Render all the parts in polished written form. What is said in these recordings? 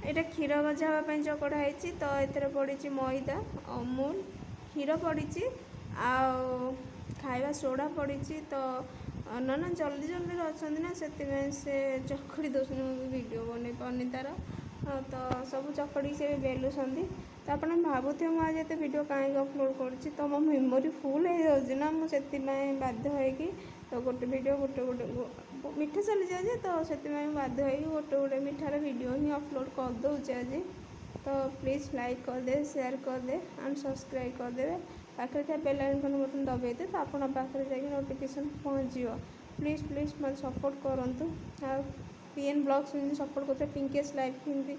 এটা କ୍ଷୀର ଭଜା ହେବା ପାଇଁ ଚକଡ଼ା ହେଇଛି ତ ଏଥିରେ ପଡ଼ିଛି ମଇଦା ଅମୁଲ କ୍ଷୀର ପଡ଼ିଛି ଆଉ ଖାଇବା ସୋଡ଼ା ପଡ଼ିଛି ତ ନା ଜଲ୍ଦି ଜଲ୍ଦିରେ ଅଛନ୍ତି ନା ସେଥିପାଇଁ ସେ ଚକଡ଼ି ଦେଉଛନ୍ତି ମୁଁ ବି ଭିଡ଼ିଓ ବନେଇ ପାରୁନି ତା'ର ତ ସବୁ ଚକଡ଼ିକି ସେ ବେଲୁଛନ୍ତି ତ ଆପଣ ଭାବୁଥିବେ ମୁଁ ଆଜି ଏତେ ଭିଡ଼ିଓ କାହିଁକି ଅପଲୋଡ଼ କରୁଛି ତ ମୋ ମେମୋରି ଫୁଲ୍ ହେଇଯାଉଛି ନା ମୁଁ ସେଥିପାଇଁ ବାଧ୍ୟ ହୋଇକି ତ ଗୋଟେ ଭିଡ଼ିଓ ଗୋଟେ ମିଠା ଚାଲିଯାଉଛି ତ ସେଥିପାଇଁ ବାଧ୍ୟ ହୋଇକି ଗୋଟେ ମିଠାର ଭିଡ଼ିଓ ହିଁ ଅପଲୋଡ଼ କରିଦେଉଛି ଆଜି ତ ପ୍ଲିଜ୍ ଲାଇକ୍ କରିଦେବେ ସେୟାର କରିଦେବେ ଆଣ୍ଡ ସବସ୍କ୍ରାଇବ୍ କରିଦେବେ ପାଖରେ ଥିବା ବେଲ୍ ଆଇକନ୍ ବଟନ୍ ଦବାଇଦେବେ ତ ଆପଣଙ୍କ ପାଖରେ ଯାଇକି ନୋଟିଫିକେସନ୍ ପହଞ୍ଚିବ ପ୍ଲିଜ୍ ମୋତେ ସପୋର୍ଟ କରନ୍ତୁ ଆଉ PN ବ୍ଲଗ୍ସ ଯେମିତି ସପୋର୍ଟ କରୁଥିଲେ ପିଙ୍କେସ୍ ଲାଇଫ୍ ଯେମିତି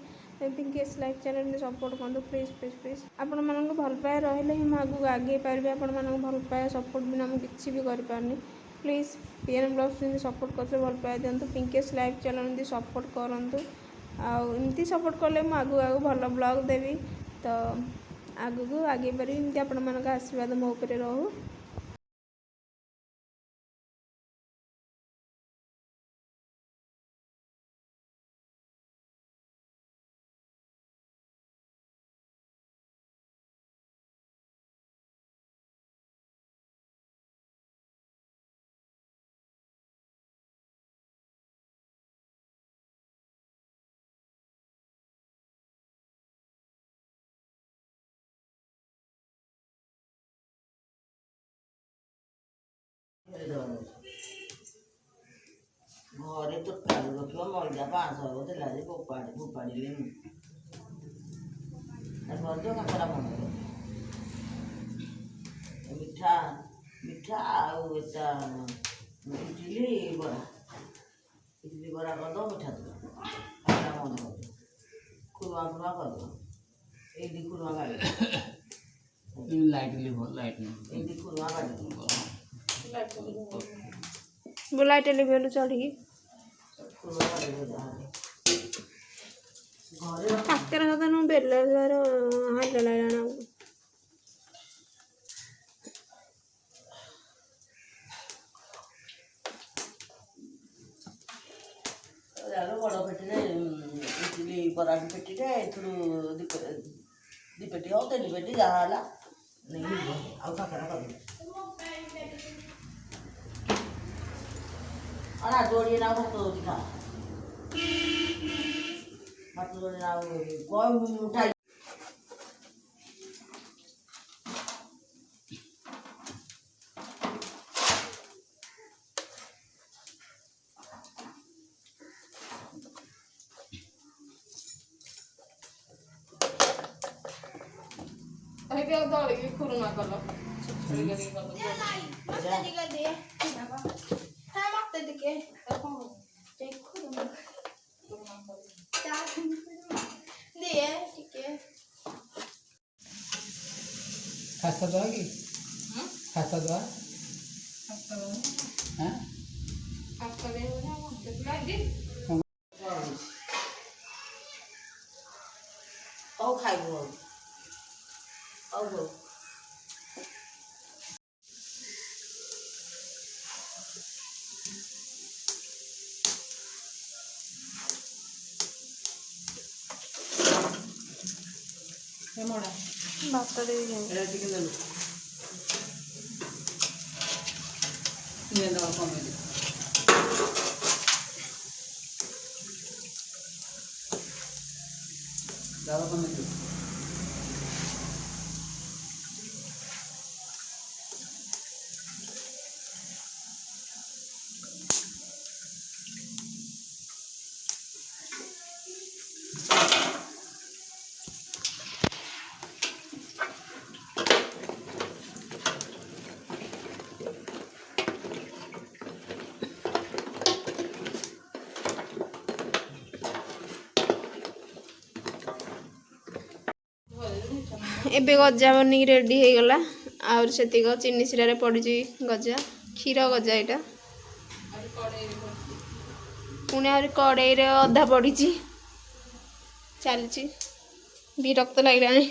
ପିଙ୍କେସ୍ ଲାଇଫ୍ ଚ୍ୟାନେଲ୍ ଏମିତି ସପୋର୍ଟ କରନ୍ତୁ ପ୍ଲିଜ୍ ଆପଣମାନଙ୍କୁ ଭଲ ପାଇବା ରହିଲେ ହିଁ ମୁଁ ଆଗକୁ ଆଗେଇ ପାରିବି ଆପଣମାନଙ୍କୁ ଭଲ ପାଇବା ସପୋର୍ଟ ବିନା ମୁଁ କିଛି ବି କରିପାରୁନି ପ୍ଲିଜ୍ PN ବ୍ଲଗ୍ସ ଯେମିତି ସପୋର୍ଟ କରୁଥିଲେ ଭଲ ପାଇବା ଦିଅନ୍ତୁ ପିଙ୍କେସ୍ ଲାଇଫ୍ ଚ୍ୟାନେଲ୍ ଏମିତି ସପୋର୍ଟ କରନ୍ତୁ ଆଉ ଏମିତି ସପୋର୍ଟ କଲେ ମୁଁ ଆଗକୁ ଭଲ ବ୍ଲଗ୍ ଦେବି ତ ଆଗକୁ ଆଗେଇ ପାରିବି ଏମିତି ଆପଣମାନଙ୍କ ଆଶୀର୍ବାଦ ମୋ ଉପରେ ରହୁ। ଘରେ ତ କାଲି ରଖିବ ମଇଦା 500 ଥିଲା ଯେ ଫୋପାଡ଼ିଲେ ମୁଁ ରଜ କାକରା ମନେ ମିଠା ମିଠା ଆଉ ଏଟା ଇଟିଲି ବରା କରିଦେବ ମିଠା ଦେବ ମନେ କରିବ ଖୁରୁଆ କରିଦେବ ଏଇଠି ଖୁରୁଆ ଗାଡ଼ି ଏଇଠି ଖୁରୁଆ ଗାଡ଼ି बुलाई टेलीविजन चढ़ी काकरा सदा नु बेला हाल लाना बड़ पेटे इडली बरा पेटे दीपेटी हो 3 पेटी जहाँ नहीं आउ काकरा कर अना जोड़ी ना भात दिखा भात जोड़ी ना कोई उठाई अरे क्या दौड़ के खुरना कर लो खासा दवा की खासा दवा हाँ औ खाइबो औ हो मोड़ा भात दे एरा चिकन दे ये दवा कम है दवा कम है ଏବେ ଗଜା ବନିକି ରେଡ଼ି ହେଇଗଲା ଆହୁରି ସେତିକ ଚିନି ଶିରାରେ ପଡ଼ିଛି ଗଜା କ୍ଷୀର ଗଜା ଏଇଟା ପୁଣି ଆହୁରି କଡ଼େଇରେ ଅଧା ପଡ଼ିଛି ଚାଲିଛି ବିରକ୍ତ ଲାଗିଲାଣି